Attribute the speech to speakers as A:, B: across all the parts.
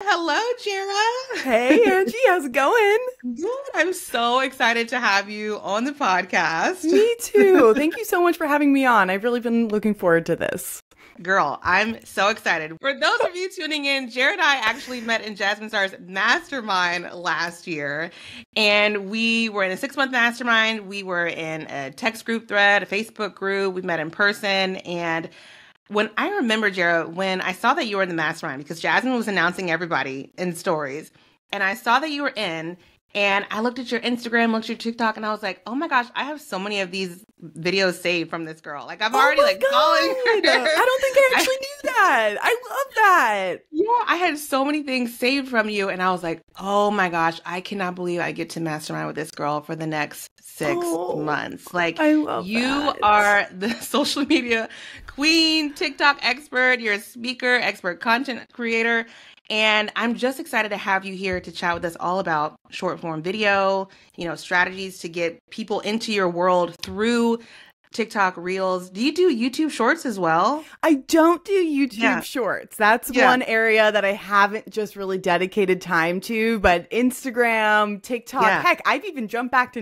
A: Hello, Jera.
B: Hey, Angie, how's it going?
A: Good. I'm so excited to have you on the podcast.
B: Me too. Thank you so much for having me on. I've really been looking forward to this.
A: Girl, I'm so excited. For those of you tuning in, Jera and I actually met in Jasmine Star's mastermind last year. And we were in a 6-month mastermind. We were in a text group thread, a Facebook group. We met in person. And when I remember, Jera, when I saw that you were in the mastermind, because Jasmine was announcing everybody in stories, and I saw that you were in, and I looked at your Instagram, looked at your TikTok, and I was like, oh my gosh, I have so many of these videos saved from this girl. Like, I'm already
B: following her. I don't think I actually knew that. I love that.
A: Yeah, I had so many things saved from you, and I was like, oh my gosh, I cannot believe I get to mastermind with this girl for the next 6 months. Like,
B: I love
A: you
B: that.
A: are the social media queen, TikTok expert, you're a speaker, expert content creator, and I'm just excited to have you here to chat with us all about short form video, strategies to get people into your world through TikTok Reels. Do you do YouTube Shorts as well?
B: I don't do YouTube Shorts. That's one area that I haven't just really dedicated time to, but Instagram, TikTok, heck, I've even jumped back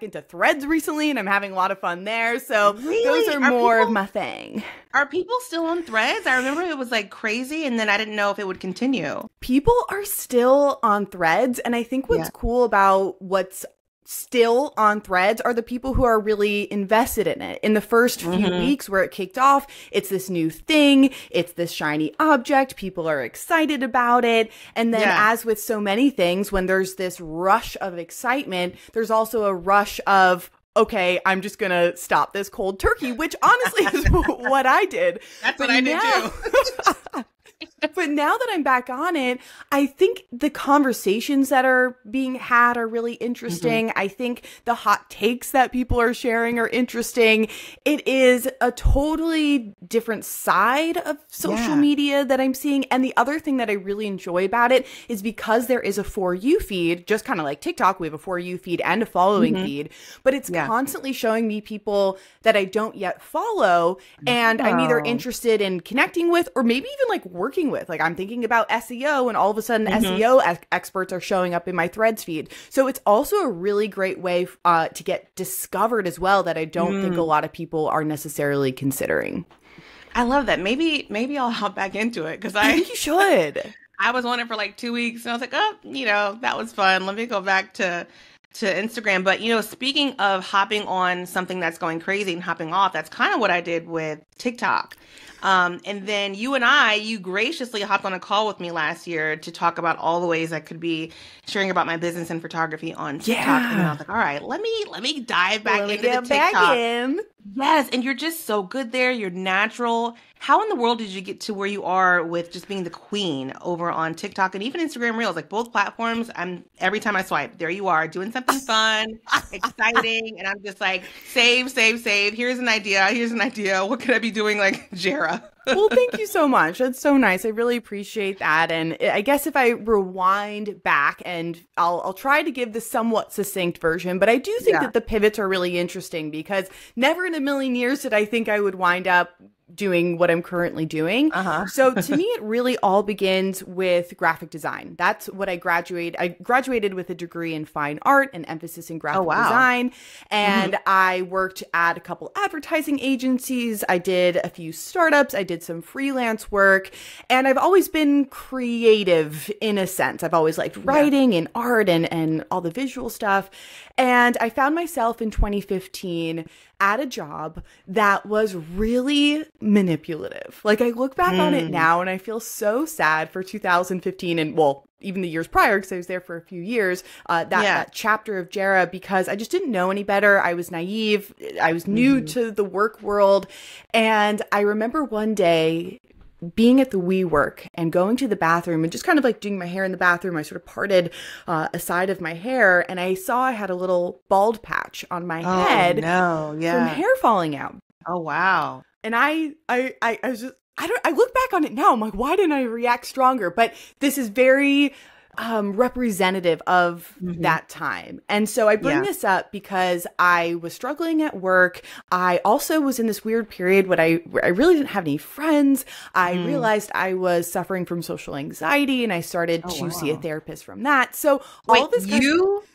B: into Threads recently, and I'm having a lot of fun there. So those are more of my thing.
A: Are people still on Threads? I remember it was like crazy, and then I didn't know if it would continue.
B: People are still on Threads, and I think what's cool about what's still on Threads are the people who are really invested in it. In the first few weeks where it kicked off, it's this new thing, it's this shiny object, people are excited about it. And then as with so many things, when there's this rush of excitement, there's also a rush of, okay, I'm just going to stop this cold turkey, which honestly is what I did.
A: That's what I did too.
B: But now that I'm back on it, I think the conversations that are being had are really interesting. I think the hot takes that people are sharing are interesting. It is a totally different side of social media that I'm seeing. And the other thing that I really enjoy about it is because there is a For You feed, just kind of like TikTok, we have a For You feed and a following feed, but it's constantly showing me people that I don't yet follow. And I'm either interested in connecting with or maybe even like working with. Like, I'm thinking about SEO, and all of a sudden SEO experts are showing up in my Threads feed. So it's also a really great way to get discovered as well that I don't think a lot of people are necessarily considering.
A: I love that. Maybe I'll hop back into it, because
B: I think you should.
A: I was on it for like 2 weeks, and I was like, oh, that was fun. Let me go back to Instagram. But, speaking of hopping on something that's going crazy and hopping off, that's kind of what I did with TikTok. And then you graciously hopped on a call with me last year to talk about all the ways I could be sharing about my business and photography on TikTok. And I was like, all right, let me dive back into the TikTok. Yes, and you're just so good there. You're natural. How in the world did you get to where you are with just being the queen over on TikTok and even Instagram Reels? Like, both platforms, every time I swipe, there you are doing something fun, exciting, and I'm just like, save. Here's an idea. What could I be doing, like Jera?
B: Well, thank you so much. That's so nice. I really appreciate that. And I guess if I rewind back, and I'll try to give the somewhat succinct version, but I do think that the pivots are really interesting, because never in a million years did I think I would wind up doing what I'm currently doing. So to me, it really all begins with graphic design. That's what I graduated with a degree in fine art and emphasis in graphic design. And I worked at a couple advertising agencies. I did a few startups. I did some freelance work, and I've always been creative in a sense. I've always liked writing and art and all the visual stuff. And I found myself in 2015 at a job that was really manipulative. Like, I look back on it now and I feel so sad for 2015 and, well, even the years prior, because I was there for a few years, that chapter of Jera, because I just didn't know any better. I was naive. I was new to the work world. And I remember one day being at the WeWork and going to the bathroom and just kind of like doing my hair in the bathroom. I sort of parted a side of my hair, and I saw I had a little bald patch on my head from hair falling out.
A: Oh, wow.
B: And I was just, I look back on it now, I'm like, why didn't I react stronger? But this is very representative of that time. And so I bring this up because I was struggling at work. I also was in this weird period where I really didn't have any friends. I realized I was suffering from social anxiety, and I started to see a therapist from that. So all this
A: suffer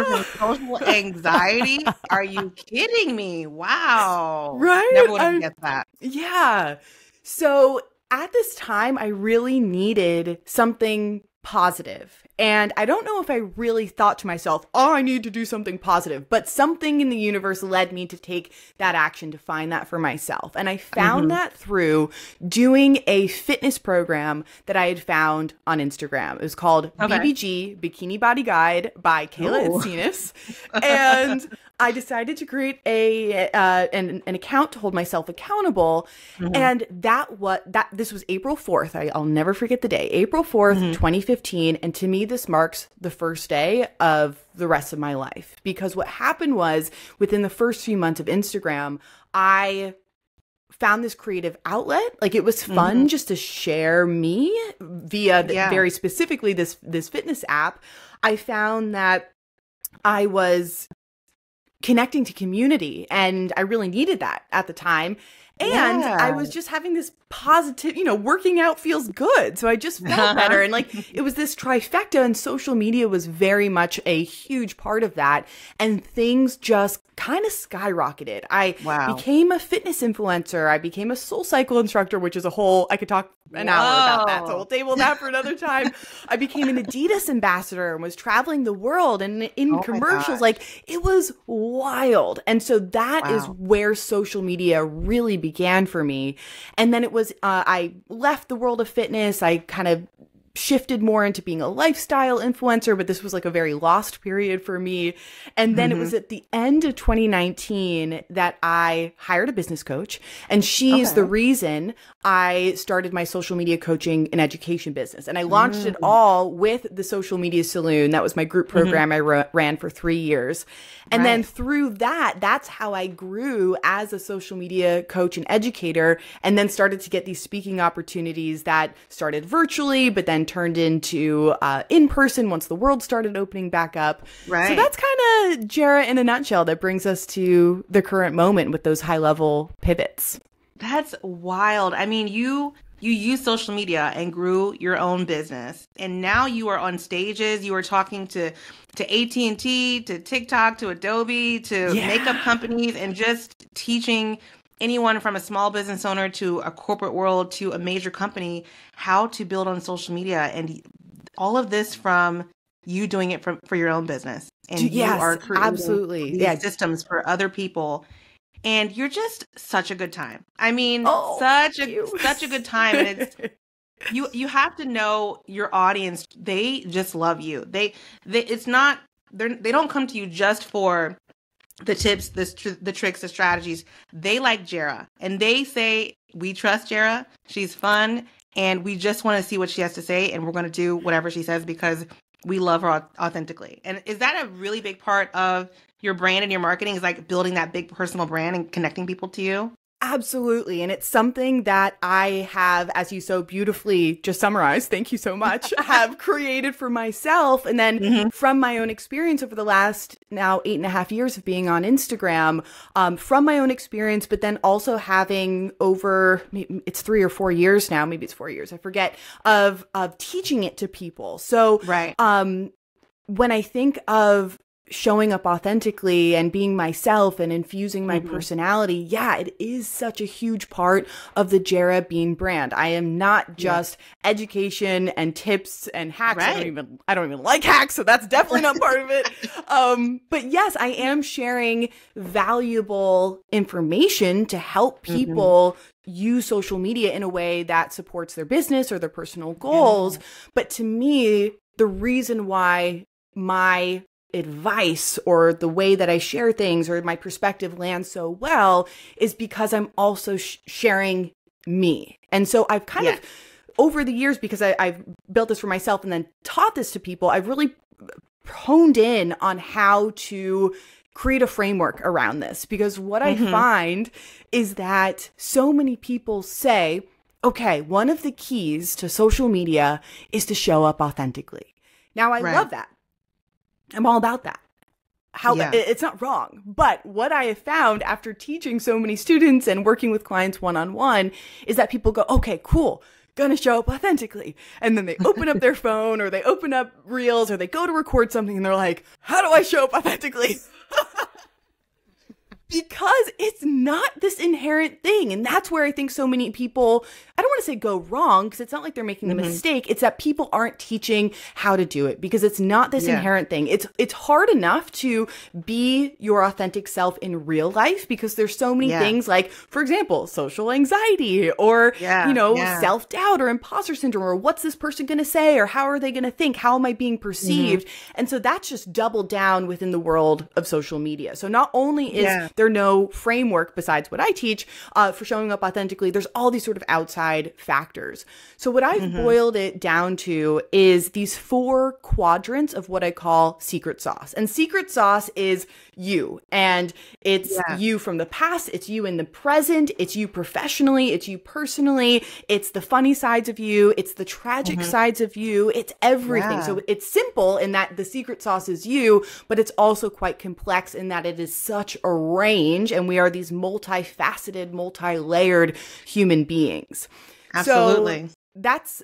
A: from social anxiety? Are you kidding me? Wow.
B: Right?
A: Never would have guessed that.
B: Yeah. So at this time, I really needed something positive. And I don't know if I really thought to myself, oh, I need to do something positive, but something in the universe led me to take that action to find that for myself. And I found that through doing a fitness program that I had found on Instagram. It was called BBG, Bikini Body Guide by Kayla Encinas. And I decided to create an account to hold myself accountable. And this was April 4th. I'll never forget the day, April 4th, 2015. And to me, this marks the first day of the rest of my life, because what happened was within the first few months of Instagram, I found this creative outlet. Like, it was fun just to share me via very specifically this fitness app. I found that I was connecting to community, and I really needed that at the time. And I was just having this positive, working out feels good. So I just felt better. And it was this trifecta, and social media was very much a huge part of that. And things just kind of skyrocketed. I became a fitness influencer. I became a SoulCycle instructor, which is I could talk an hour about that. So we'll table that for another time. I became an Adidas ambassador and was traveling the world and in commercials. It was wild. And so that is where social media really began for me. And then it was, I left the world of fitness. I kind of shifted more into being a lifestyle influencer, but this was a very lost period for me. And then it was at the end of 2019 that I hired a business coach, and she's the reason I started my social media coaching and education business. And I launched it all with the Social Media Saloon. That was my group program I ran for 3 years. And then through that, that's how I grew as a social media coach and educator, and then started to get these speaking opportunities that started virtually, but then turned into in person once the world started opening back up. Right. So that's kind of Jera in a nutshell that brings us to the current moment with those high level pivots.
A: That's wild. I mean, you use social media and grew your own business, and now you are on stages. You are talking to AT&T, to TikTok, to Adobe, to makeup companies, and just teaching anyone from a small business owner to a corporate world to a major company how to build on social media. And all of this from you doing it for your own business. And you are creating these systems for other people. And you're just such a good time. I mean, such a good time. And it's you have to know your audience. They just love you. They don't come to you just for the tips, the tricks, the strategies. They like Jera, and they say, we trust Jera. She's fun, and we just want to see what she has to say, and we're going to do whatever she says because we love her authentically. And is that a really big part of your brand and your marketing, is building that big personal brand and connecting people to you?
B: Absolutely. And it's something that I have, as you so beautifully just summarized, thank you so much, have created for myself. And then from my own experience over the last now 8.5 years of being on Instagram, from my own experience, but then also having over, it's 3 or 4 years now, maybe it's 4 years, I forget, of teaching it to people. So when I think of showing up authentically and being myself and infusing my personality, it is such a huge part of the Jera Bean brand. I am not just education and tips and hacks. I don't even like hacks, so that's definitely not part of it. But yes, I am sharing valuable information to help people use social media in a way that supports their business or their personal goals. But to me, the reason why my advice or the way that I share things or my perspective lands so well is because I'm also sharing me. And so I've kind of, over the years, because I've built this for myself and then taught this to people, I've really honed in on how to create a framework around this. Because what I find is that so many people say, okay, one of the keys to social media is to show up authentically. Now, I love that. I'm all about that. It's not wrong. But what I have found after teaching so many students and working with clients one-on-one is that people go, okay, cool, gonna show up authentically. And then they open up their phone or they open up Reels or they go to record something and they're like, how do I show up authentically? Because it's not this inherent thing. And that's where I think so many people, I don't want to say go wrong, because it's not like they're making the mistake. It's that people aren't teaching how to do it because it's not this inherent thing. It's hard enough to be your authentic self in real life because there's so many things like, for example, social anxiety or, self-doubt or imposter syndrome or what's this person going to say or how are they going to think? How am I being perceived? And so that's just doubled down within the world of social media. So not only is there no framework besides what I teach for showing up authentically, there's all these sort of outside factors. So what I've boiled it down to is these 4 quadrants of what I call secret sauce. And secret sauce is you. And it's you from the past. It's you in the present. It's you professionally. It's you personally. It's the funny sides of you. It's the tragic sides of you. It's everything. So it's simple in that the secret sauce is you, but it's also quite complex in that it is such a range and we are these multifaceted, multi-layered human beings.
A: Absolutely.
B: So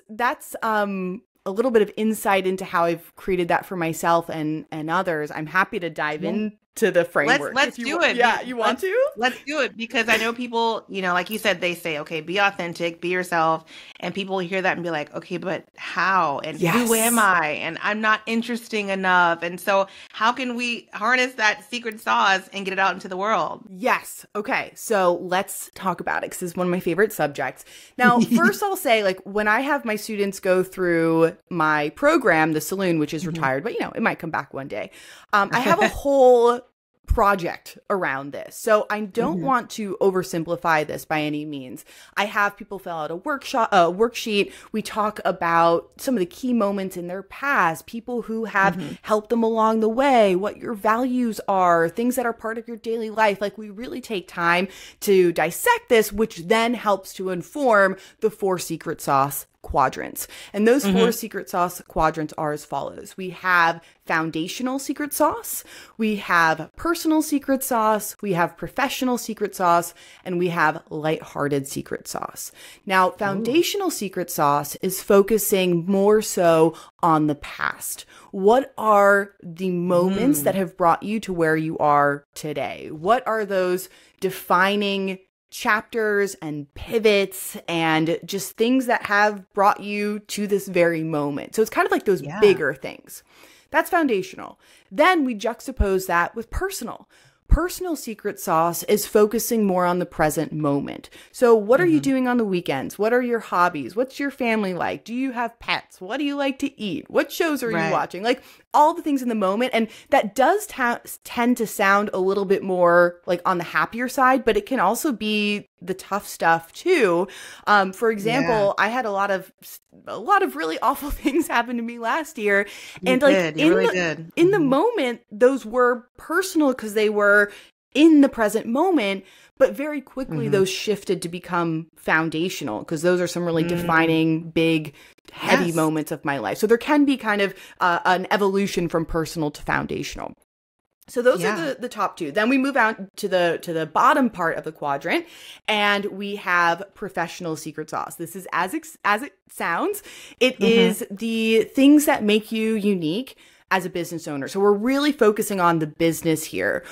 B: that's a little bit of insight into how I've created that for myself and others. I'm happy to dive into the framework.
A: Let's do it.
B: Yeah, you want to?
A: Let's do it because I know people, like you said, they say, okay, be authentic, be yourself. And people hear that and be like, okay, but how? And who am I? And I'm not interesting enough. And so how can we harness that secret sauce and get it out into the world?
B: Yes. Okay. So let's talk about it because it's one of my favorite subjects. Now, first I'll say, like, when I have my students go through my program, The Saloon, which is retired, but it might come back one day. I have a whole project around this. So I don't want to oversimplify this by any means. I have people fill out a worksheet. We talk about some of the key moments in their past, people who have helped them along the way, what your values are, things that are part of your daily life. Like we really take time to dissect this, which then helps to inform the 4 secret sauce quadrants. And those 4 secret sauce quadrants are as follows. We have foundational secret sauce, we have personal secret sauce, we have professional secret sauce, and we have lighthearted secret sauce. Now, foundational secret sauce is focusing more so on the past. What are the moments that have brought you to where you are today? What are those defining chapters and pivots and just things that have brought you to this very moment? So it's kind of like those bigger things. That's foundational. Then we juxtapose that with personal. Personal secret sauce is focusing more on the present moment. So what are you doing on the weekends? What are your hobbies? What's your family like? Do you have pets? What do you like to eat? What shows are you watching? Like all the things in the moment. And that does tend to sound a little bit more like on the happier side, but it can also be the tough stuff too. For example, I had a lot of really awful things happen to me last year. In the moment, those were personal because they were in the present moment, but very quickly those shifted to become foundational because those are some really defining, big, heavy moments of my life. So there can be kind of an evolution from personal to foundational. So those are the top 2. Then we move out to the bottom part of the quadrant, and we have professional secret sauce. This is as it sounds. It is the things that make you unique as a business owner. So we're really focusing on the business here.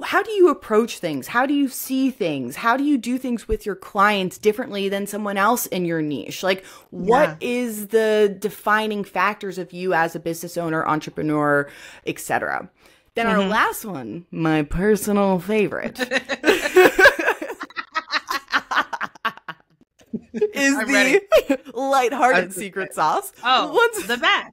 B: How do you approach things? How do you see things? How do you do things with your clients differently than someone else in your niche? Like what is the defining factors of you as a business owner, entrepreneur, etc.? Then our last one, my personal favorite, is the lighthearted secret sauce.
A: The best.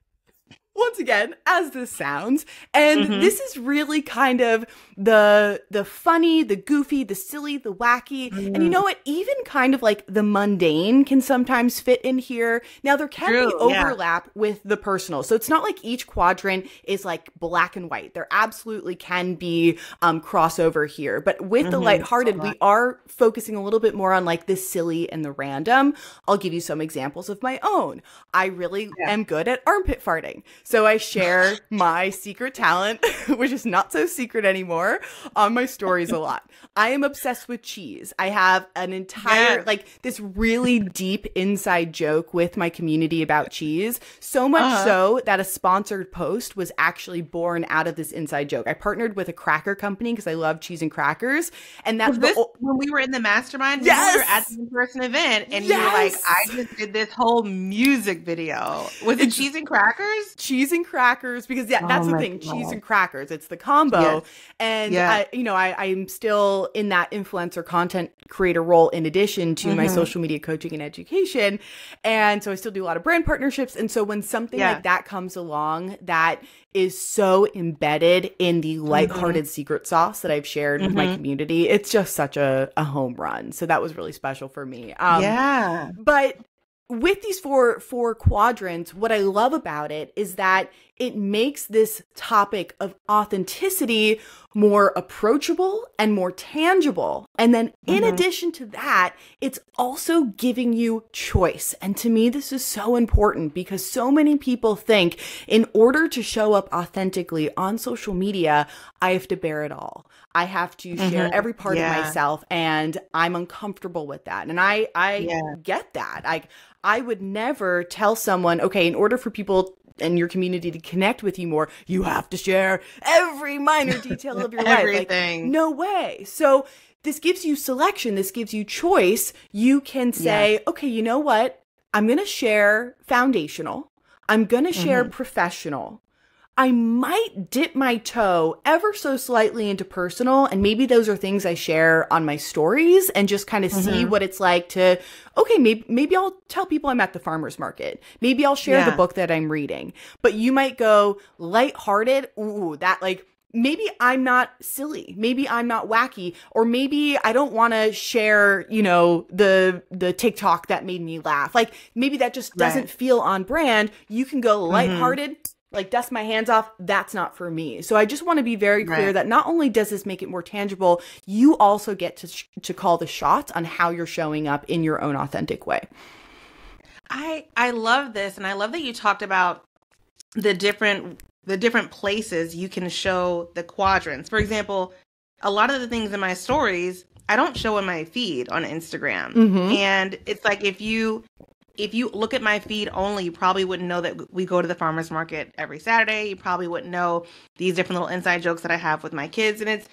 B: Once again, as this sounds, and this is really kind of the funny, the goofy, the silly, the wacky. And you know what? Even kind of like the mundane can sometimes fit in here. Now there can be overlap with the personal. So it's not like each quadrant is like black and white. There absolutely can be crossover here. But with the lighthearted, we are focusing a little bit more on like the silly and the random. I'll give you some examples of my own. I really am good at armpit farting. So I share my secret talent, which is not so secret anymore, on my stories a lot. I am obsessed with cheese. I have an entire, like this really deep inside joke with my community about cheese. So much so that a sponsored post was actually born out of this inside joke. I partnered with a cracker company because I love cheese and crackers. And that's
A: when we were in the mastermind,
B: yes!
A: we were at the in-person event, and you were like, I just did this whole music video. Was it cheese and crackers?
B: Cheese and crackers, because that's the thing, cheese and crackers. It's the combo.
A: Yes.
B: And I'm still in that influencer content creator role in addition to my social media coaching and education. And so I still do a lot of brand partnerships. And so when something like that comes along that is so embedded in the lighthearted secret sauce that I've shared with my community, it's just such a home run. So that was really special for me. But with these four quadrants, what I love about it is that it makes this topic of authenticity more approachable and more tangible. And then in addition to that, it's also giving you choice. And to me, this is so important because so many people think in order to show up authentically on social media, I have to bear it all. I have to share every part of myself, and I'm uncomfortable with that. And I get that. I would never tell someone, okay, in order for people and your community to connect with you more, you have to share every minor detail of your life.
A: Everything.
B: Like, no way. So this gives you selection. This gives you choice. You can say, okay, you know what? I'm going to share foundational. I'm going to share professional. I might dip my toe ever so slightly into personal, and maybe those are things I share on my stories and just kind of see what it's like to, okay, maybe I'll tell people I'm at the farmer's market. Maybe I'll share the book that I'm reading. But you might go lighthearted. Ooh, that like, maybe I'm not silly. Maybe I'm not wacky. Or maybe I don't want to share, the TikTok that made me laugh. Like maybe that just doesn't feel on brand. You can go lighthearted. Like dust my hands off, that's not for me. So I just want to be very clear that not only does this make it more tangible, you also get to call the shots on how you're showing up in your own authentic way.
A: I love this, and I love that you talked about the different places you can show the quadrants. For example, a lot of the things in my stories, I don't show in my feed on Instagram. And it's like if you look at my feed only, you probably wouldn't know that we go to the farmer's market every Saturday. You probably wouldn't know these different little inside jokes that I have with my kids. And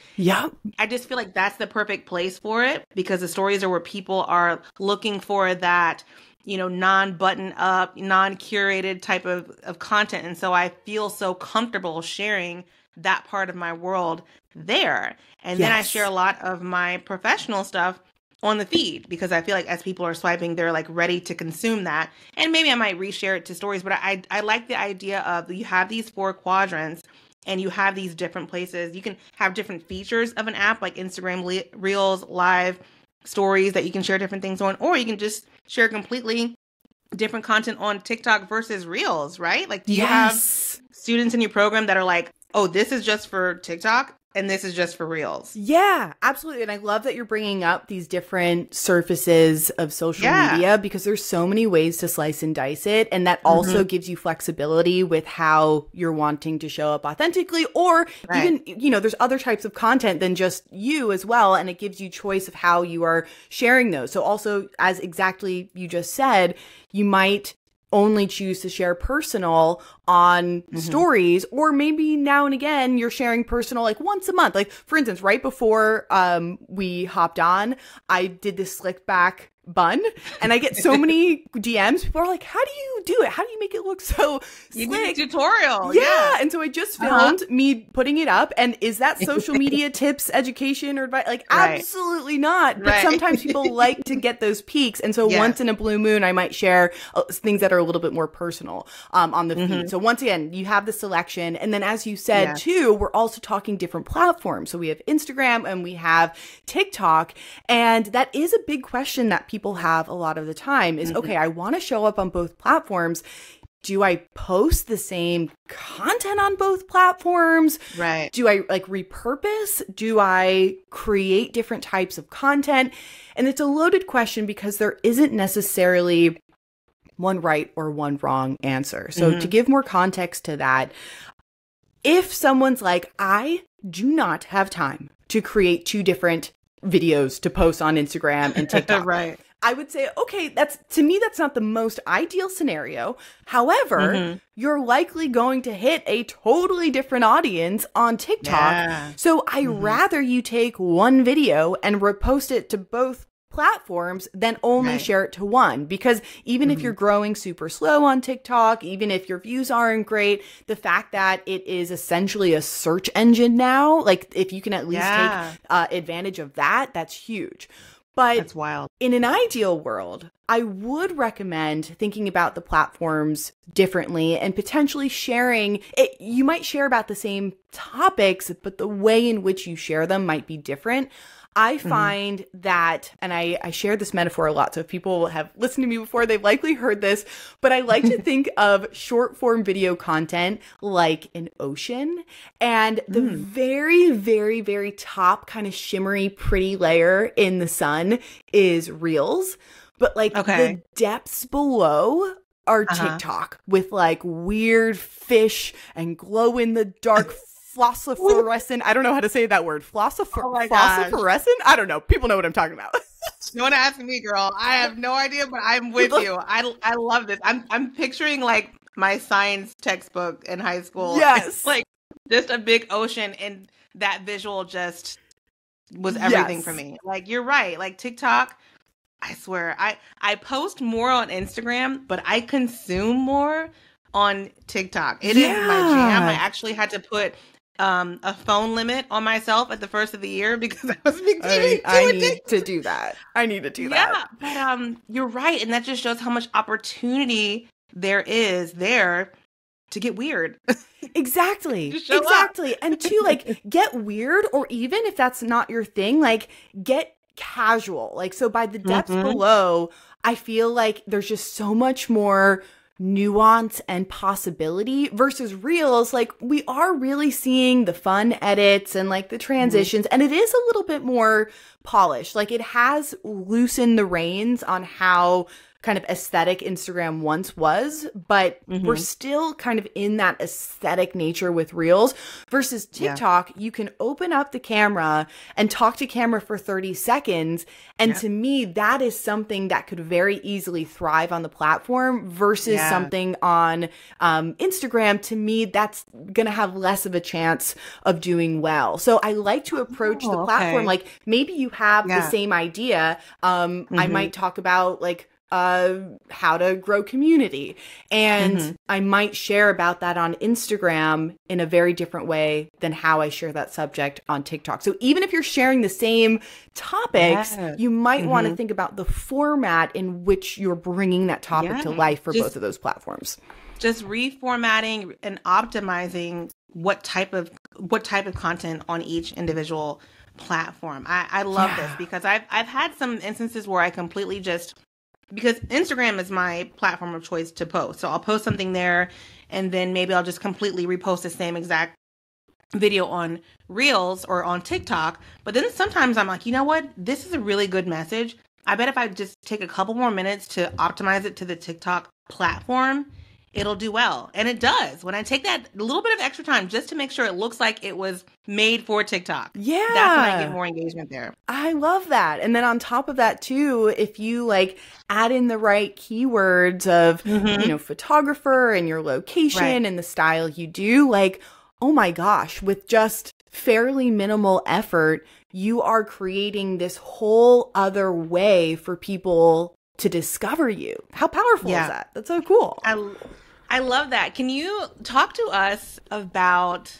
A: I just feel like that's the perfect place for it, because the stories are where people are looking for that, non-button up, non-curated type of content. And so I feel so comfortable sharing that part of my world there. And then I share a lot of my professional stuff on the feed, because I feel like as people are swiping, they're like ready to consume that. And maybe I might reshare it to stories, but I like the idea of you have these 4 quadrants and you have these different places. You can have different features of an app like Instagram Reels, Live, Stories that you can share different things on, or you can just share completely different content on TikTok versus Reels, right? Like, do you have students in your program that are like, oh, this is just for TikTok and this is just for Reels?
B: Yeah, absolutely. And I love that you're bringing up these different surfaces of social media, because there's so many ways to slice and dice it. And that also gives you flexibility with how you're wanting to show up authentically, or even, there's other types of content than just you as well. And it gives you choice of how you are sharing those. So also, as exactly you just said, you might only choose to share personal on stories, or maybe now and again you're sharing personal like once a month. Like for instance, right before we hopped on, I did this slick back bun, and I get so many DMs. People are like, how do you do it? How do you make it look so
A: you
B: slick?
A: need a tutorial.
B: Yeah. And so I just filmed me putting it up. And is that social media tips, education, or advice? Like, absolutely not. But sometimes people like to get those peaks. And so once in a blue moon, I might share things that are a little bit more personal on the feed. So once again, you have the selection. And then as you said too, we're also talking different platforms. So we have Instagram and we have TikTok. And that is a big question that people have a lot of the time is, okay, I want to show up on both platforms. Do I post the same content on both platforms?
A: Right.
B: Do I like repurpose? Do I create different types of content? And it's a loaded question because there isn't necessarily one right or one wrong answer. So to give more context to that, if someone's like, I do not have time to create 2 different videos to post on Instagram and TikTok.
A: Right.
B: I would say, okay, to me, that's not the most ideal scenario. However, you're likely going to hit a totally different audience on TikTok. Yeah. So I rather you take one video and repost it to both platforms than only share it to one. Because even if you're growing super slow on TikTok, even if your views aren't great, the fact that it is essentially a search engine now, like if you can at least take advantage of that, that's huge. But
A: that's wild.
B: In an ideal world, I would recommend thinking about the platforms differently and potentially sharing it. You might share about the same topics, but the way in which you share them might be different. I find that, and I share this metaphor a lot, so if people have listened to me before, they've likely heard this, but I like to think of short form video content like an ocean, and the very, very, very top kind of shimmery, pretty layer in the sun is Reels, but like the depths below are TikTok with like weird fish and glow in the dark phosphorescent. I don't know how to say that word. Phosphorescent? I don't know. People know what I'm talking about.
A: Don't ask me, girl. I have no idea, but I'm with you. I love this. I'm picturing like my science textbook in high school.
B: Yes.
A: It's like just a big ocean, and that visual just was everything for me. Like, you're right. Like TikTok, I swear, I post more on Instagram, but I consume more on TikTok. It is my jam. I actually had to put a phone limit on myself at the first of the year because I was becoming
B: I need to do that. I need to do that.
A: Yeah, but you're right, and that just shows how much opportunity there is there to get weird.
B: Exactly. And to like get weird, or even if that's not your thing, like get casual. Like, so by the depths below, I feel like there's just so much more nuance and possibility versus Reels. Like, we are really seeing the fun edits and like the transitions, and it is a little bit more polished. Like, it has loosened the reins on how kind of aesthetic Instagram once was, but we're still kind of in that aesthetic nature with Reels versus TikTok. You can open up the camera and talk to camera for 30 seconds. And to me, that is something that could very easily thrive on the platform versus something on Instagram. To me, that's going to have less of a chance of doing well. So I like to approach the platform like maybe you have the same idea. I might talk about like how to grow community. And I might share about that on Instagram in a very different way than how I share that subject on TikTok. So even if you're sharing the same topics, you might want to think about the format in which you're bringing that topic to life for both of those platforms.
A: Just reformatting and optimizing what type of content on each individual platform. I love this because I've had some instances where I completely just, because Instagram is my platform of choice to post. So I'll post something there, and then maybe I'll just completely repost the same exact video on Reels or on TikTok. But then sometimes I'm like, you know what? This is a really good message. I bet if I just take a couple more minutes to optimize it to the TikTok platform, it'll do well. And it does. When I take that little bit of extra time just to make sure it looks like it was made for TikTok.
B: Yeah.
A: That's when I get more engagement there.
B: I love that. And then on top of that too, if you like add in the right keywords of, you know, photographer and your location and the style you do, like, oh my gosh, with just fairly minimal effort, you are creating this whole other way for people to discover you. How powerful is that? That's so cool.
A: I love that. Can you talk to us about,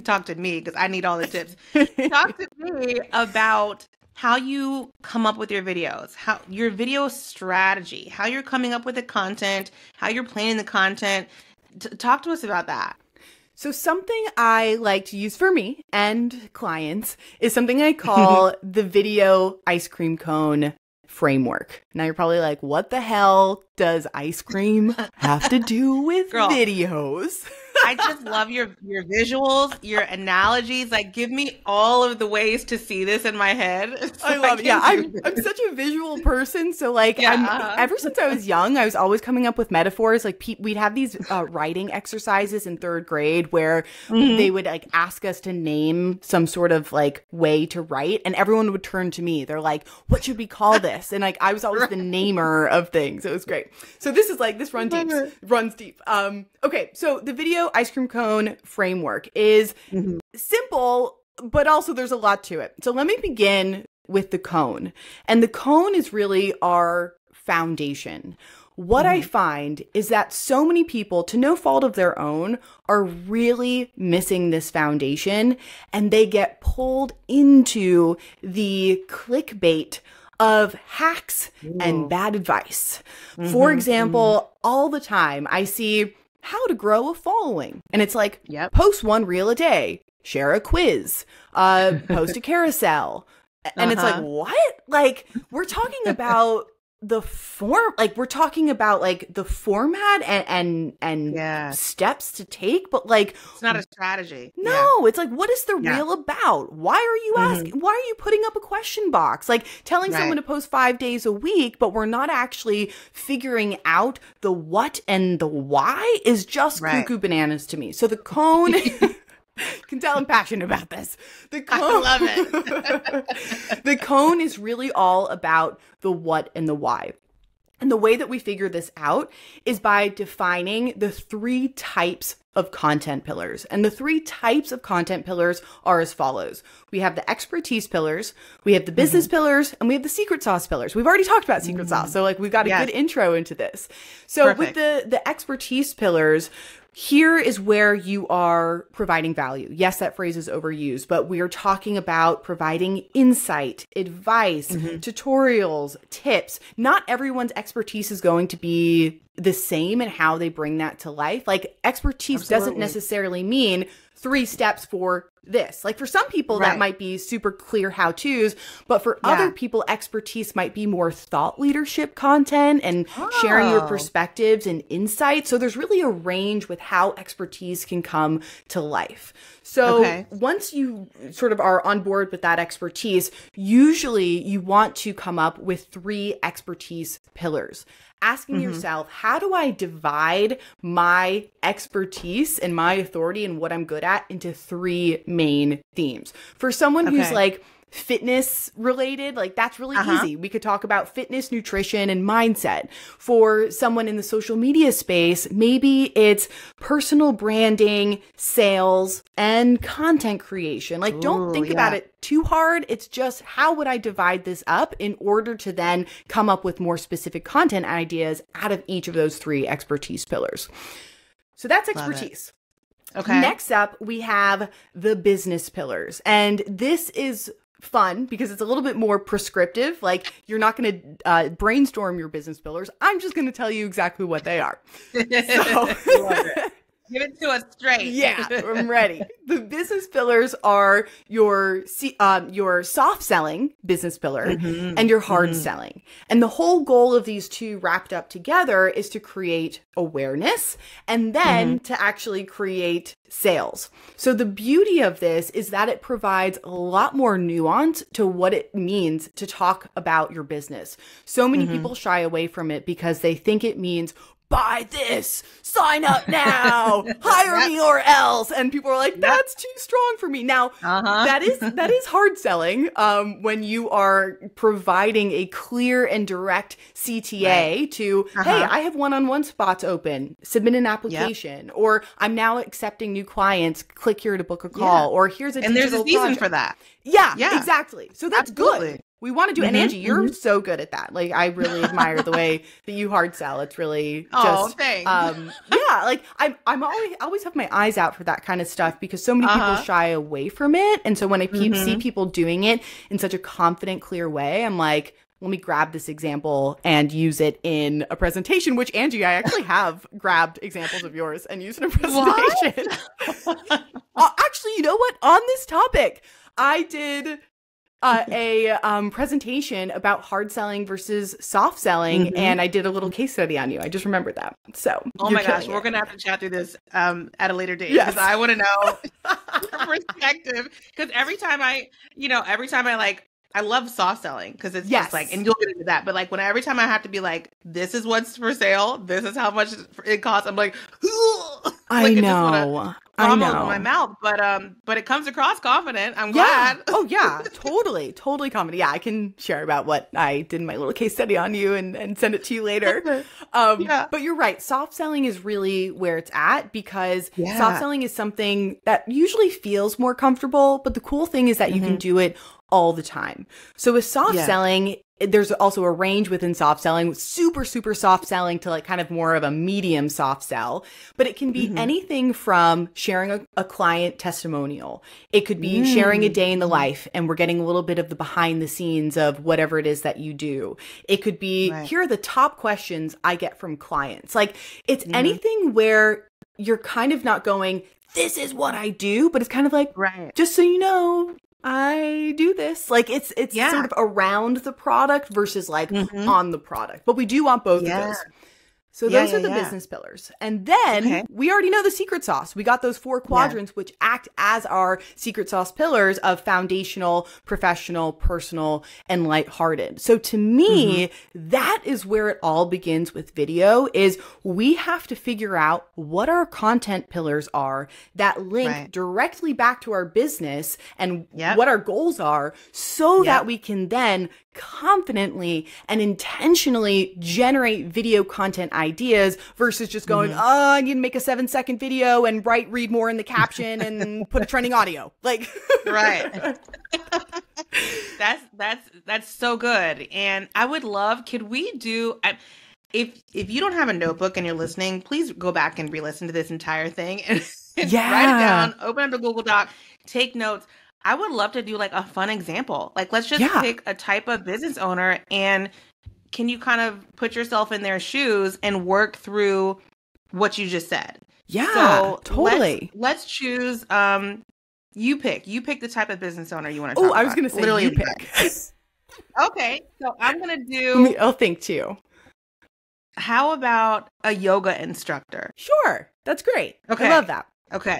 A: talk to me because I need all the tips. Talk to me about how you come up with your videos, how your video strategy, how you're coming up with the content, how you're planning the content. Talk to us about that.
B: So something I like to use for me and clients is something I call the video ice cream cone framework. Now you're probably like, what the hell does ice cream have to do with videos?
A: I just love your visuals, your analogies. Like, give me all of the ways to see this in my head. So
B: I love it. Yeah, I'm such a visual person. So like, ever since I was young, I was always coming up with metaphors. Like we'd have these writing exercises in third grade where they would like ask us to name some sort of like way to write, and everyone would turn to me. They're like, "What should we call this?" And like, I was always the namer of things. It was great. So this is like, this runs deep. Okay, so the video ice cream cone framework is simple, but also there's a lot to it. So let me begin with the cone. And the cone is really our foundation. What I find is that so many people, to no fault of their own, are really missing this foundation, and they get pulled into the clickbait of hacks and bad advice. For example, all the time I see how to grow a following. And it's like, post 1 reel a day, share a quiz, post a carousel. And it's like, what? Like, we're talking about the form, like we're talking about like the format and steps to take, but like
A: it's not a strategy.
B: No, it's like, what is the reel about? Why are you asking? Why are you putting up a question box? Like telling someone to post 5 days a week, but we're not actually figuring out the what and the why is just cuckoo bananas to me. So the cone can tell I'm passionate about this. The cone,
A: I love it.
B: The cone is really all about the what and the why. And the way that we figure this out is by defining the 3 types of content pillars. And the 3 types of content pillars are as follows. We have the expertise pillars, we have the business pillars, and we have the secret sauce pillars. We've already talked about secret sauce, so like we've got a good intro into this. So with the expertise pillars, here is where you are providing value. Yes, that phrase is overused, but we are talking about providing insight, advice, tutorials, tips. Not everyone's expertise is going to be the same in how they bring that to life. Like expertise doesn't necessarily mean 3 steps for this. Like for some people that might be super clear how-tos, but for other people, expertise might be more thought leadership content and sharing your perspectives and insights. So there's really a range with how expertise can come to life. So once you sort of are on board with that expertise, usually you want to come up with 3 expertise pillars. Asking yourself, how do I divide my expertise and my authority and what I'm good at into 3 main themes? For someone who's like fitness related, like that's really easy. We could talk about fitness, nutrition, and mindset. For someone in the social media space, maybe it's personal branding, sales, and content creation. Like don't think about it too hard. It's just how would I divide this up in order to then come up with more specific content ideas out of each of those 3 expertise pillars. So that's expertise. Okay. Next up, we have the business pillars. And this is fun because it's a little bit more prescriptive. Like you're not going to brainstorm your business pillars. I'm just going to tell you exactly what they are. So
A: give it to us straight.
B: Yeah, I'm ready. The business pillars are your soft selling business pillar and your hard selling. And the whole goal of these 2 wrapped up together is to create awareness and then to actually create sales. So the beauty of this is that it provides a lot more nuance to what it means to talk about your business. So many people shy away from it because they think it means buy this, sign up now, hire me or else. And people are like, that's too strong for me. Now, that is hard selling when you are providing a clear and direct CTA to, hey, I have one-on-one spots open, submit an application, or I'm now accepting new clients, click here to book a call, or here's a digital
A: there's a season
B: project.
A: For that.
B: Yeah, exactly. So that's good. We want to do it. And Angie, you're so good at that. Like, I really admire the way that you hard sell. It's really just,
A: thanks.
B: like I'm always have my eyes out for that kind of stuff because so many people shy away from it. And so when I see people doing it in such a confident, clear way, I'm like, let me grab this example and use it in a presentation, which Angie, I actually have grabbed examples of yours and used in a presentation. Actually, you know what? On this topic, I did a presentation about hard selling versus soft selling, and I did a little case study on you. I just remembered that. So,
A: oh my gosh, we're gonna have to chat through this at a later date because I want to know your perspective. Because every time I like. I love soft selling because it's just like, and you'll get into that. But like every time I have to be like, this is what's for sale, this is how much it costs. I'm like,
B: I know.
A: In my mouth, but it comes across confident. I'm glad.
B: Oh yeah, totally confident. Yeah, I can share about what I did in my little case study on you and send it to you later. But you're right. Soft selling is really where it's at because soft selling is something that usually feels more comfortable. But the cool thing is that you can do it all the time. So with soft selling, there's also a range within soft selling, super, super soft selling to like kind of more of a medium soft sell. But it can be anything from sharing a client testimonial. It could be sharing a day in the life and we're getting a little bit of the behind the scenes of whatever it is that you do. It could be, here are the top questions I get from clients. Like it's anything where you're kind of not going, this is what I do, but it's kind of like, just so you know, I do this. Like it's sort of around the product versus like on the product. But we do want both of those. So those are the business pillars. And then we already know the secret sauce. We got those 4 quadrants, which act as our secret sauce pillars of foundational, professional, personal, and lighthearted. So to me, that is where it all begins with video is we have to figure out what our content pillars are that link directly back to our business and what our goals are so that we can then confidently and intentionally generate video content ideas versus just going, I need to make a 7-second video and read more in the caption and put a trending audio. Like,
A: that's so good. And I would love, could we do, if you don't have a notebook and you're listening, please go back and re-listen to this entire thing and write it down, open up the Google Doc, take notes. I would love to do like a fun example. Like, let's just pick a type of business owner and can you kind of put yourself in their shoes and work through what you just said?
B: Yeah,
A: so
B: totally.
A: Let's choose, you pick the type of business owner you want to talk about.
B: I was going to say literally you pick.
A: Okay, so I'm going to do.
B: I'll think too.
A: How about a yoga instructor?
B: Sure, that's great. Okay. I love that. Okay.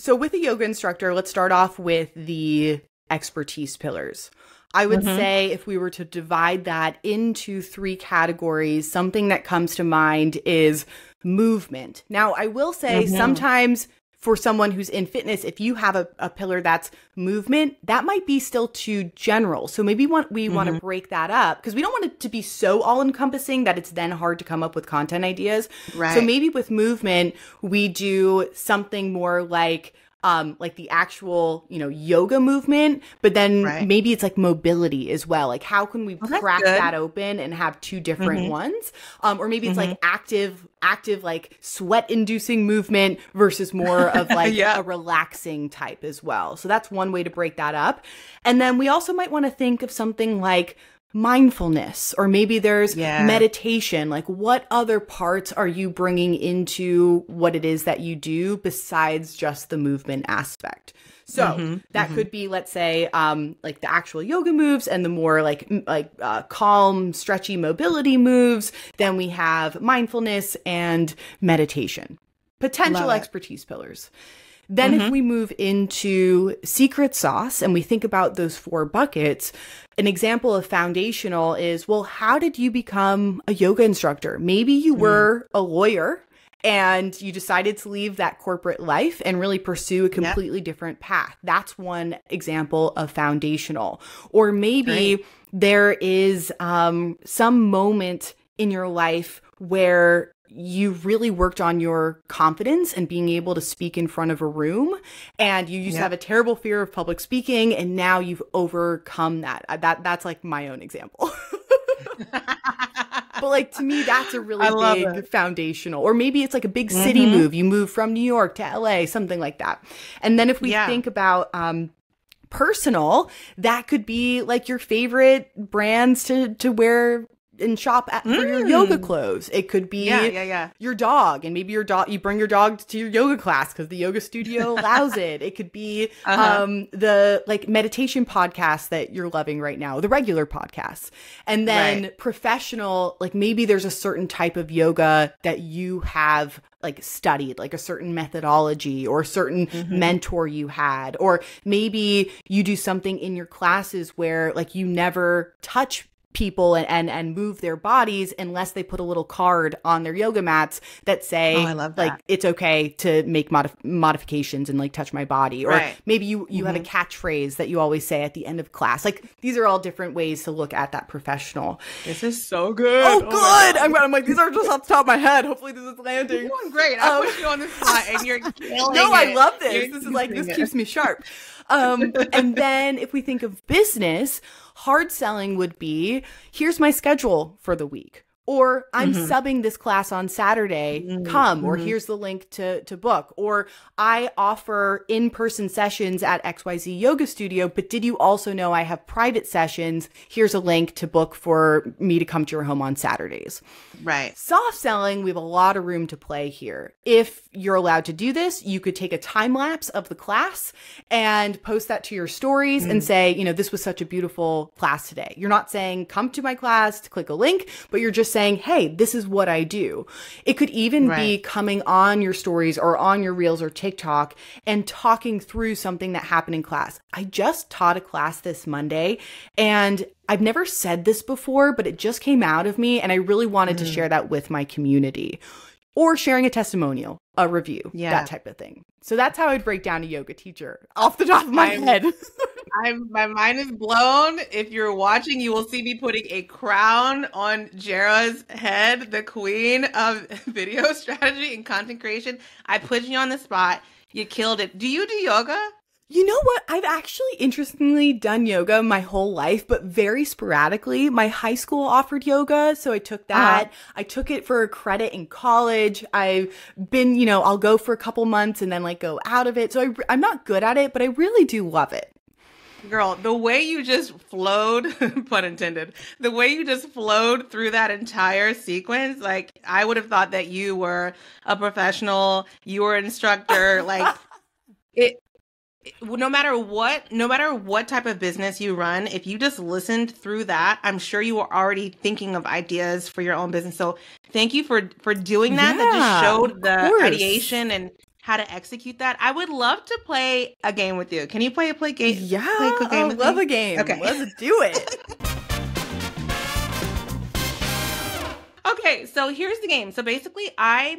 B: So with a yoga instructor, let's start off with the expertise pillars. I would say if we were to divide that into 3 categories, something that comes to mind is movement. Now, I will say sometimes for someone who's in fitness, if you have a pillar that's movement, that might be still too general. So maybe we want to break that up because we don't want it to be so all-encompassing that it's then hard to come up with content ideas. Right. So maybe with movement, we do something more like the actual, yoga movement, but then maybe it's like mobility as well. Like how can we crack that open and have 2 different ones? Or maybe it's like active, like sweat inducing movement versus more of like a relaxing type as well. So that's one way to break that up. And then we also might want to think of something like mindfulness, or maybe there's meditation. Like what other parts are you bringing into what it is that you do besides just the movement aspect? So that could be, let's say, like the actual yoga moves and the more like calm, stretchy mobility moves. Then we have mindfulness and meditation, potential expertise pillars. Then if we move into secret sauce and we think about those 4 buckets, an example of foundational is, well, how did you become a yoga instructor? Maybe you were a lawyer and you decided to leave that corporate life and really pursue a completely different path. That's one example of foundational. Or maybe there is some moment in your life where you really worked on your confidence and being able to speak in front of a room, and you used to have a terrible fear of public speaking, and now you've overcome that. That's like my own example. But like, to me, that's a really big foundational. Or maybe it's like a big city move. You move from New York to LA, something like that. And then if we think about personal, that could be like your favorite brands to wear and shop at for your yoga clothes. It could be your dog, and maybe your dog, you bring your dog to your yoga class because the yoga studio allows it. It could be the like meditation podcast that you're loving right now, the regular podcasts. And then professional, like maybe there's a certain type of yoga that you have like studied, like a certain methodology or a certain mentor you had, or maybe you do something in your classes where like you never touch people and move their bodies unless they put a little card on their yoga mats that say,
A: I love that.
B: like, it's okay to make modifications and like touch my body. Or maybe you have a catchphrase that you always say at the end of class. Like, these are all different ways to look at that professional.
A: This is so good.
B: Oh, good. I'm like, these are just off the top of my head. Hopefully this is landing.
A: You're doing great. I put you on the spot and you're killing
B: No,
A: it.
B: I love this. This is like, this keeps me sharp. And then if we think of business, hard selling would be, here's my schedule for the week. Or I'm subbing this class on Saturday, come, or here's the link to book. Or I offer in-person sessions at XYZ Yoga Studio, but did you also know I have private sessions? Here's a link to book for me to come to your home on Saturdays.
A: Right.
B: Soft selling, we have a lot of room to play here. If you're allowed to do this, you could take a time lapse of the class and post that to your stories and say, you know, this was such a beautiful class today. You're not saying, come to my class to click a link, but you're just saying, hey, this is what I do. It could even be coming on your stories or on your reels or TikTok and talking through something that happened in class. I just taught a class this Monday, and I've never said this before, but it just came out of me, and I really wanted to share that with my community. Or sharing a testimonial, a review, that type of thing. So that's how I'd break down a yoga teacher off the top of my head.
A: My mind is blown. If you're watching, you will see me putting a crown on Jera's head, the queen of video strategy and content creation. I put you on the spot. You killed it. Do you do yoga?
B: You know what? I've actually interestingly done yoga my whole life, but very sporadically. My high school offered yoga, so I took that. I took it for a credit in college. I've been, you know, I'll go for a couple months and then like go out of it. So I'm not good at it, but I really do love it.
A: Girl, the way you just flowed, pun intended, the way you just flowed through that entire sequence, like I would have thought that you were a professional, you were an instructor, like no matter what type of business you run, if you just listened through that, I'm sure you were already thinking of ideas for your own business. So thank you for doing that. That just showed the ideation and how to execute that. I would love to play a game with you. Can you play a game?
B: Yeah,
A: I
B: love a game. Okay, let's do it.
A: Okay, so here's the game. So basically, I'm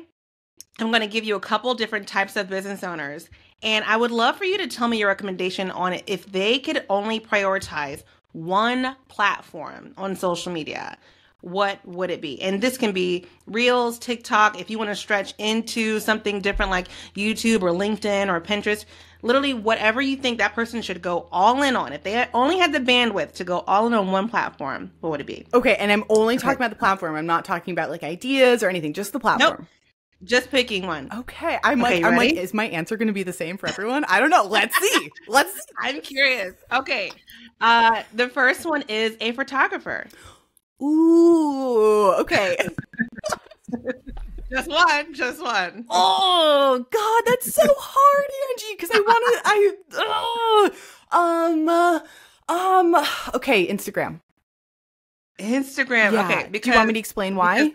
A: going to give you a couple different types of business owners, and I would love for you to tell me your recommendation on it. If they could only prioritize one platform on social media, what would it be? And this can be Reels, TikTok, if you want to stretch into something different like YouTube or LinkedIn or Pinterest, literally whatever you think that person should go all in on. If they only had the bandwidth to go all in on one platform, what would it be?
B: Okay, and I'm only talking about the platform. I'm not talking about like ideas or anything, just the platform.
A: Nope. Just picking one.
B: Okay. I'm like, is my answer going to be the same for everyone? I don't know. Let's see.
A: I'm curious. Okay. The first one is a photographer.
B: Ooh, okay.
A: Just one.
B: Oh God, that's so hard, Angie. Because okay, Instagram.
A: Yeah. Okay.
B: Do you want me to explain why?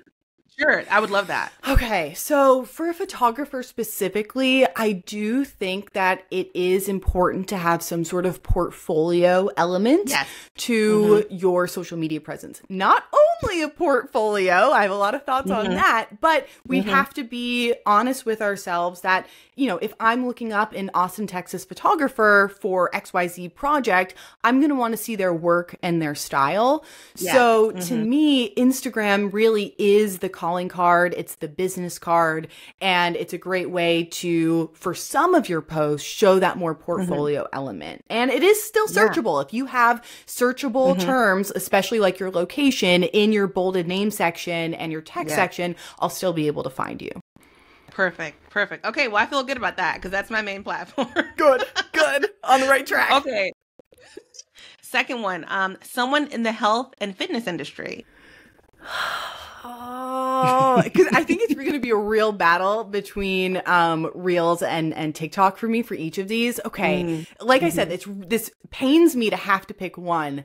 A: Sure. I would love that.
B: Okay, so for a photographer specifically, I do think that it is important to have some sort of portfolio element to your social media presence. Not only a portfolio, I have a lot of thoughts on that, but we have to be honest with ourselves that, you know, if I'm looking up an Austin, Texas photographer for XYZ project, I'm going to want to see their work and their style. So to me, Instagram really is the calling card. It's the business card. And it's a great way to, for some of your posts, show that more portfolio element. And it is still searchable. If you have searchable terms, especially like your location in your bolded name section and your text section, I'll still be able to find you.
A: Perfect. Okay, well, I feel good about that because that's my main platform.
B: Good. On the right track.
A: Okay. Second one, someone in the health and fitness industry.
B: Oh, because I think it's going to be a real battle between Reels and TikTok for me for each of these. Okay, like I said, this pains me to have to pick one.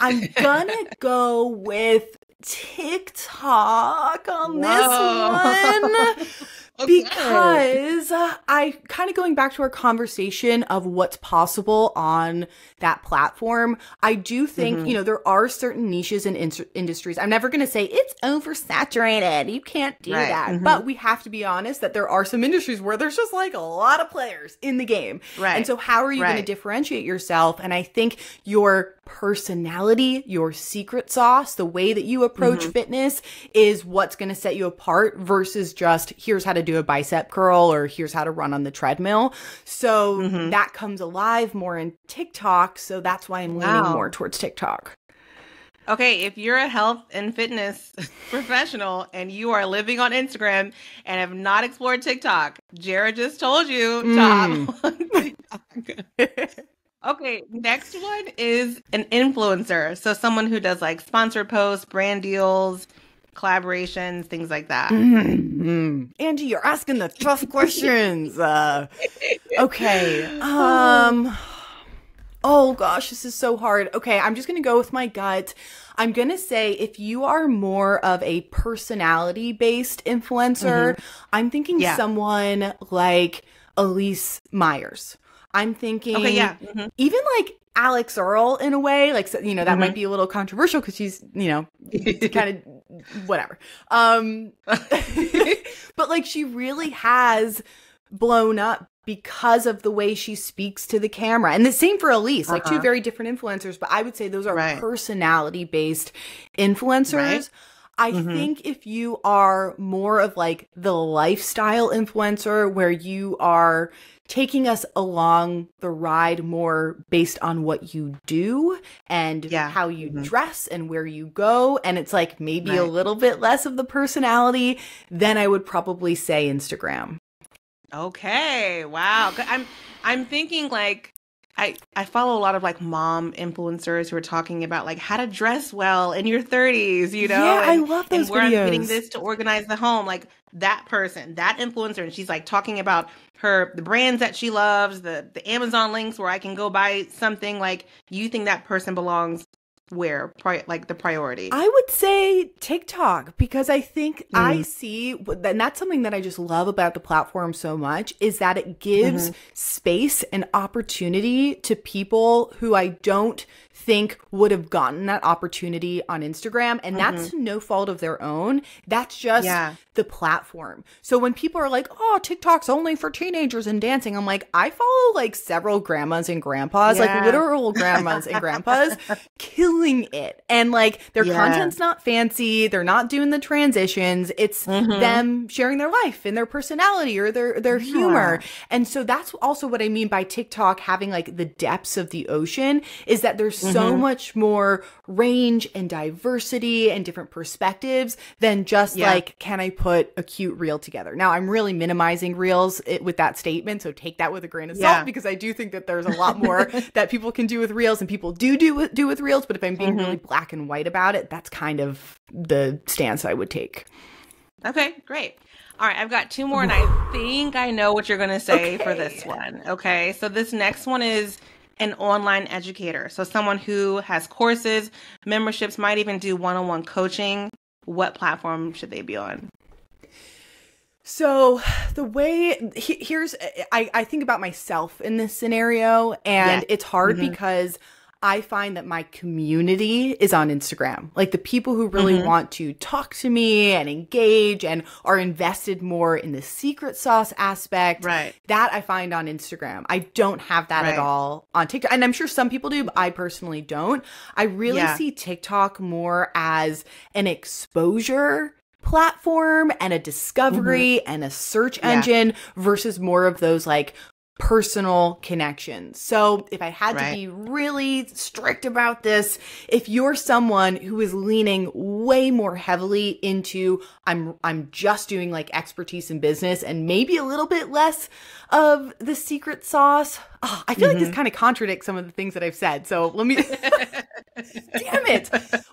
B: I'm gonna go with TikTok on this one. Because I kind of going back to our conversation of what's possible on that platform, I do think, you know, there are certain niches and industries. I'm never going to say it's oversaturated. You can't do that. But we have to be honest that there are some industries where there's just like a lot of players in the game. And so how are you going to differentiate yourself? And I think your personality, your secret sauce, the way that you approach fitness is what's going to set you apart versus just here's how to do a bicep curl or here's how to run on the treadmill. So that comes alive more in TikTok. So that's why I'm leaning more towards TikTok.
A: Okay, if you're a health and fitness professional and you are living on Instagram and have not explored TikTok, Jera just told you to hop on TikTok. Okay, next one is an influencer. So someone who does like sponsored posts, brand deals, collaborations, things like that.
B: Angie, you're asking the tough questions. Okay. Oh gosh, this is so hard. Okay, I'm just going to go with my gut. I'm going to say if you are more of a personality-based influencer, I'm thinking someone like Elise Myers. I'm thinking even like Alex Earl in a way, like, you know, that might be a little controversial because she's, you know, kind of whatever. But like she really has blown up because of the way she speaks to the camera. And the same for Elise, like two very different influencers, but I would say those are personality-based influencers. I think if you are more of like the lifestyle influencer where you are taking us along the ride more based on what you do and how you dress and where you go, and it's like maybe a little bit less of the personality, then I would probably say Instagram.
A: Okay. Wow. I'm thinking like I follow a lot of like mom influencers who are talking about like how to dress well in your 30s, you know?
B: Yeah, I love those
A: videos. And where I'm getting
B: videos.
A: this to organize the home, like that person, that influencer, and she's like talking about the brands that she loves, the Amazon links where I can go buy something. Like, you think that person belongs where, like the priority?
B: I would say TikTok, because I think I see, and that's something that I just love about the platform so much, is that it gives space and opportunity to people who I don't think would have gotten that opportunity on Instagram. And that's no fault of their own. That's just the platform. So when people are like, oh, TikTok's only for teenagers and dancing, I'm like, I follow like several grandmas and grandpas, like literal grandmas and grandpas killing it. And like their content's not fancy. They're not doing the transitions. It's them sharing their life and their personality or their humor. And so that's also what I mean by TikTok having like the depths of the ocean, is that there's so much more range and diversity and different perspectives than just like, can I put a cute reel together? Now, I'm really minimizing reels with that statement, so take that with a grain of salt, because I do think that there's a lot more that people can do with reels and people do with reels. But if I'm being really black and white about it, that's kind of the stance I would take.
A: Okay, great. All right, I've got two more, and I think I know what you're going to say for this one. Okay, so this next one is an online educator. So someone who has courses, memberships, might even do one-on-one coaching what platform should they be on?
B: So the way here's, I think about myself in this scenario, and it's hard because I find that my community is on Instagram. Like the people who really want to talk to me and engage and are invested more in the secret sauce aspect, that I find on Instagram. I don't have that at all on TikTok. And I'm sure some people do, but I personally don't. I really see TikTok more as an exposure platform and a discovery and a search engine versus more of those like personal connections. So if I had to be really strict about this, if you're someone who is leaning way more heavily into I'm just doing like expertise in business and maybe a little bit less of the secret sauce. Oh, I feel like this kind of contradicts some of the things that I've said. So let me damn it.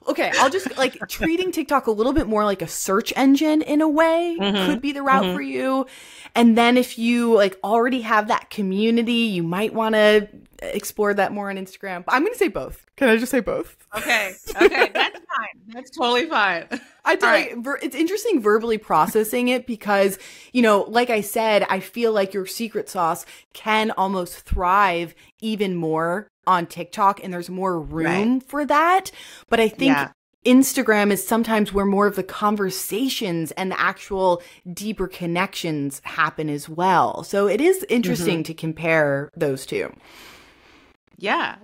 B: Okay, I'll just like treating TikTok a little bit more like a search engine in a way could be the route for you. And then if you like already have that community, you might want to explore that more on Instagram. But I'm going to say both. Can I just say both?
A: Okay, that's fine. That's totally fine.
B: It's interesting verbally processing it because, you know, like I said, I feel like your secret sauce can almost thrive even more on TikTok, and there's more room for that. But I think Instagram is sometimes where more of the conversations and the actual deeper connections happen as well. So it is interesting to compare those two.
A: Yeah.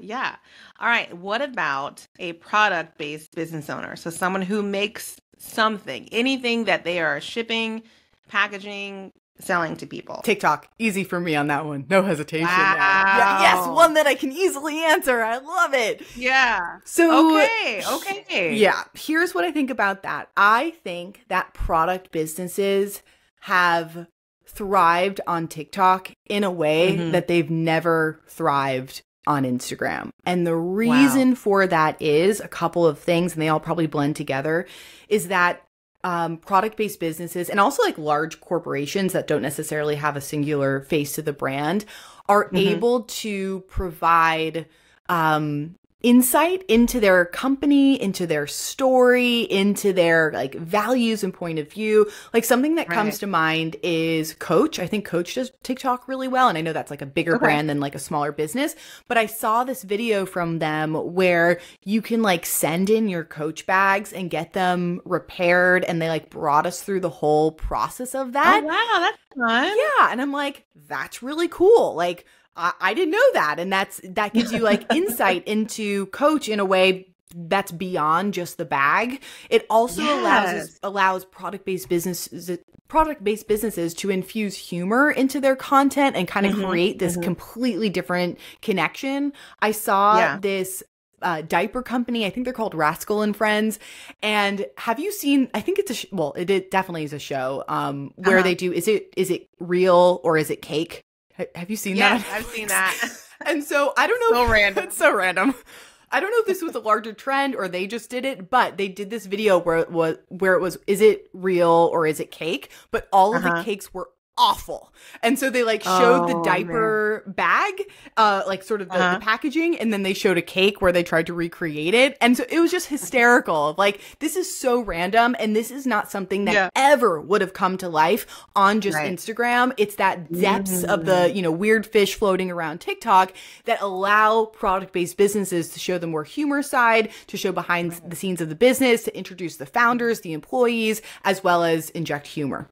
A: All right. What about a product-based business owner? So someone who makes something, anything that they are shipping, packaging, selling to people.
B: TikTok. Easy for me on that one. No hesitation.
A: Wow.
B: Yes, one that I can easily answer. I love it.
A: Yeah.
B: So
A: Okay.
B: Yeah. Here's what I think about that. I think that product businesses have thrived on TikTok in a way that they've never thrived on Instagram. And the reason for that is a couple of things, and they all probably blend together, is that product-based businesses and also like large corporations that don't necessarily have a singular face to the brand are able to provide insight into their company, into their story, into their like values and point of view. Like something that comes to mind is Coach. I think Coach does TikTok really well. And I know that's like a bigger brand than like a smaller business, but I saw this video from them where you can like send in your Coach bags and get them repaired. And they like brought us through the whole process of that.
A: Oh, wow. That's fun.
B: Yeah. And I'm like, that's really cool. Like, I didn't know that. And that gives you like insight into Coach in a way that's beyond just the bag. It also allows product-based businesses to infuse humor into their content and kind of create this completely different connection. I saw this diaper company. I think they're called Rascal and Friends. And have you seen, I think it's it definitely is a show where they do, is it real or is it cake? Have you seen that?
A: Yes, I've seen that.
B: And so I don't know.
A: So random.
B: It's so random. I don't know if this was a larger trend or they just did it, but they did this video where it was, is it real or is it cake? But all of the cakes were awful. And so they like showed the diaper bag, like sort of the packaging, and then they showed a cake where they tried to recreate it. And so it was just hysterical. Like, this is so random, and this is not something that ever would have come to life on just Instagram. It's that depths of the, you know, weird fish floating around TikTok that allow product-based businesses to show the more humor side, to show behind the scenes of the business, to introduce the founders, the employees, as well as inject humor.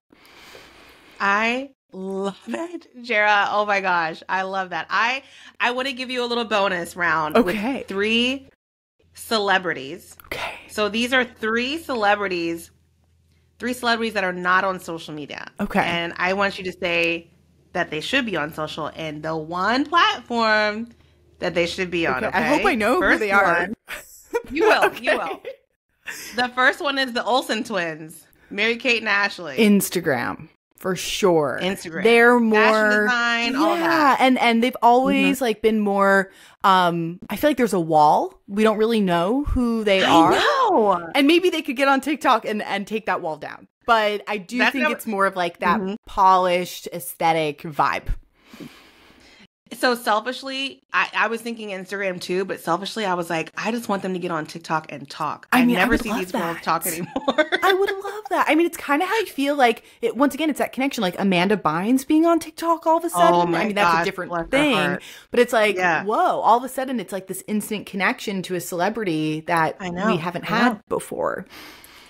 A: I love it, Jera. Oh my gosh. I love that. I want to give you a little bonus round with 3 celebrities.
B: Okay.
A: So these are 3 celebrities that are not on social media.
B: Okay.
A: And I want you to say that they should be on social and the one platform that they should be on. Okay.
B: I hope I know who they are.
A: You will. You will. The first one is the Olsen twins, Mary-Kate and Ashley.
B: Instagram. For sure.
A: Instagram.
B: They're more
A: fashion design, all that.
B: And they've always like been more I feel like there's a wall. We don't really know who they are.
A: Know.
B: And maybe they could get on TikTok and take that wall down. But I do think it's more of like that polished aesthetic vibe.
A: So selfishly, I was thinking Instagram too, but selfishly, I was like, I just want them to get on TikTok and talk. I mean, never see these girls talk anymore.
B: I would love that. I mean, it's kind of how I feel like it. Once again, it's that connection, like Amanda Bynes being on TikTok all of a sudden.
A: Oh my
B: I mean,
A: gosh,
B: that's a different thing, but it's like, whoa! All of a sudden, it's like this instant connection to a celebrity that we haven't had before.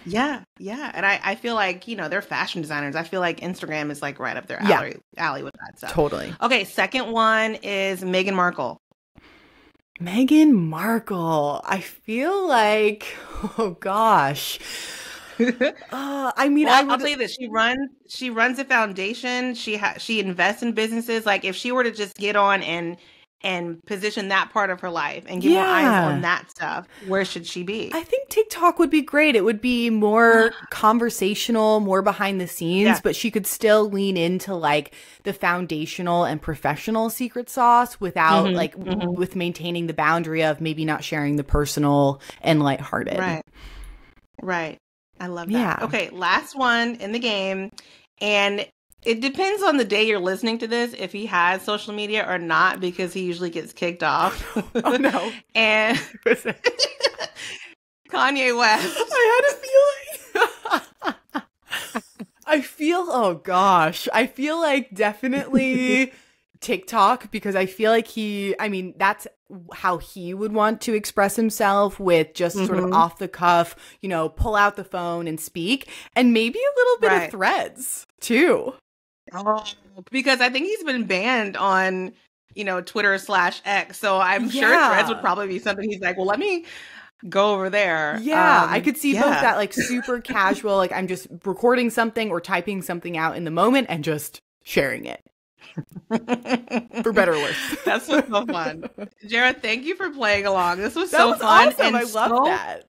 A: Yeah. And I feel like, they're fashion designers. I feel like Instagram is like right up their alley with that stuff.
B: Totally.
A: Okay, second one is Meghan Markle.
B: Meghan Markle. I feel like, oh gosh. I mean,
A: I'll tell you this. She runs a foundation. She invests in businesses. Like if she were to just get on and position that part of her life and get more eyes on that stuff, where should she be?
B: I think TikTok would be great. It would be more conversational, more behind the scenes, but she could still lean into like the foundational and professional secret sauce without with maintaining the boundary of maybe not sharing the personal and lighthearted.
A: Right. I love that. Yeah. Okay, last one in the game. And it depends on the day you're listening to this, if he has social media or not, because he usually gets kicked off.
B: Oh, no.
A: And Kanye West.
B: I had a feeling. Oh gosh. I feel like definitely TikTok, because I feel like that's how he would want to express himself, with just sort of off the cuff, pull out the phone and speak, and maybe a little bit of Threads too.
A: Oh, because I think he's been banned on, Twitter/X. So I'm sure Threads would probably be something he's like, well, let me go over there.
B: Yeah, I could see both that like super casual, like I'm just recording something or typing something out in the moment and just sharing it. For better or worse.
A: That's so fun. Jera, thank you for playing along. This was so fun.
B: Awesome. I love that.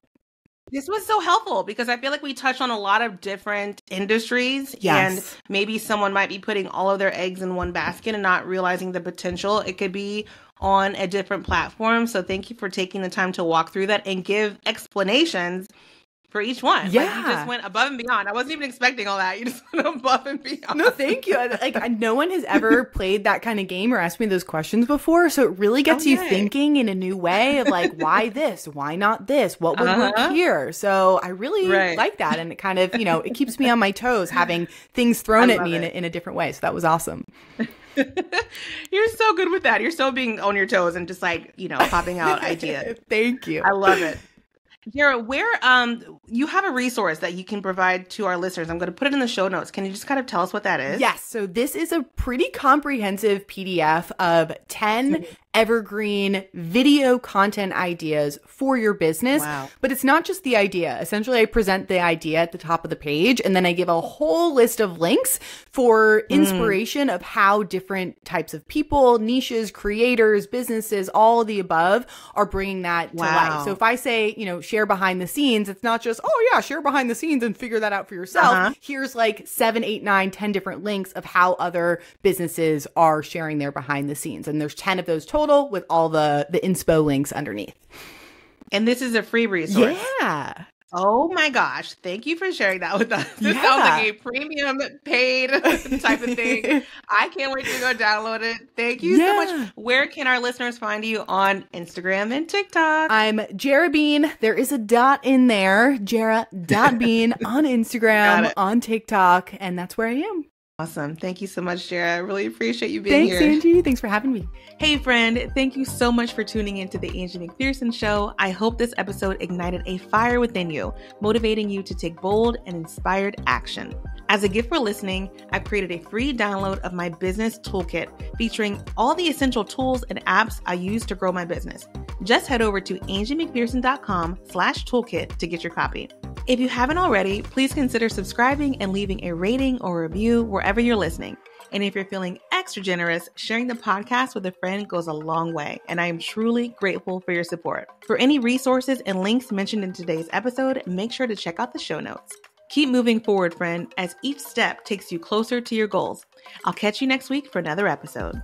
A: This was so helpful because I feel like we touched on a lot of different industries, and maybe someone might be putting all of their eggs in one basket and not realizing the potential it could be on a different platform. So thank you for taking the time to walk through that and give explanations for each one.
B: Yeah.
A: Like, you just went above and beyond. I wasn't even expecting all that. You just went above and beyond.
B: No, thank you. Like, no one has ever played that kind of game or asked me those questions before. So it really gets you thinking in a new way of like, why this? Why not this? What would work here? So I really like that. And it kind of, it keeps me on my toes, having things thrown at me in a different way. So that was awesome.
A: You're so good with that. You're so being on your toes and just like, popping out ideas.
B: Thank you.
A: I love it. Jera, where you have a resource that you can provide to our listeners. I'm going to put it in the show notes. Can you just kind of tell us what that is?
B: Yes. So this is a pretty comprehensive PDF of 10 evergreen video content ideas for your business.
A: Wow.
B: But it's not just the idea. Essentially, I present the idea at the top of the page, and then I give a whole list of links for inspiration of how different types of people, niches, creators, businesses, all of the above are bringing that to life. So if I say, share behind the scenes, it's not just, share behind the scenes and figure that out for yourself. Here's like 7, 8, 9, 10 different links of how other businesses are sharing their behind the scenes. And there's 10 of those total with all the inspo links underneath. And
A: this is a free resource.
B: Yeah.
A: Oh my gosh. Thank you for sharing that with us. This sounds like a premium paid type of thing. I can't wait to go download it. Thank you so much. Where can our listeners find you on Instagram and TikTok?
B: I'm Jera Bean. There is a dot in there. Jera.Bean on Instagram, on TikTok, and that's where I am.
A: Awesome. Thank you so much, Jera. I really appreciate you being here.
B: Thanks, Angie. Thanks for having me.
A: Hey, friend. Thank you so much for tuning into the Angie McPherson Show. I hope this episode ignited a fire within you, motivating you to take bold and inspired action. As a gift for listening, I've created a free download of my business toolkit featuring all the essential tools and apps I use to grow my business. Just head over to angiemcpherson.com/toolkit to get your copy. If you haven't already, please consider subscribing and leaving a rating or review wherever you're listening. And if you're feeling extra generous, sharing the podcast with a friend goes a long way, and I am truly grateful for your support. For any resources and links mentioned in today's episode, make sure to check out the show notes. Keep moving forward, friend, as each step takes you closer to your goals. I'll catch you next week for another episode.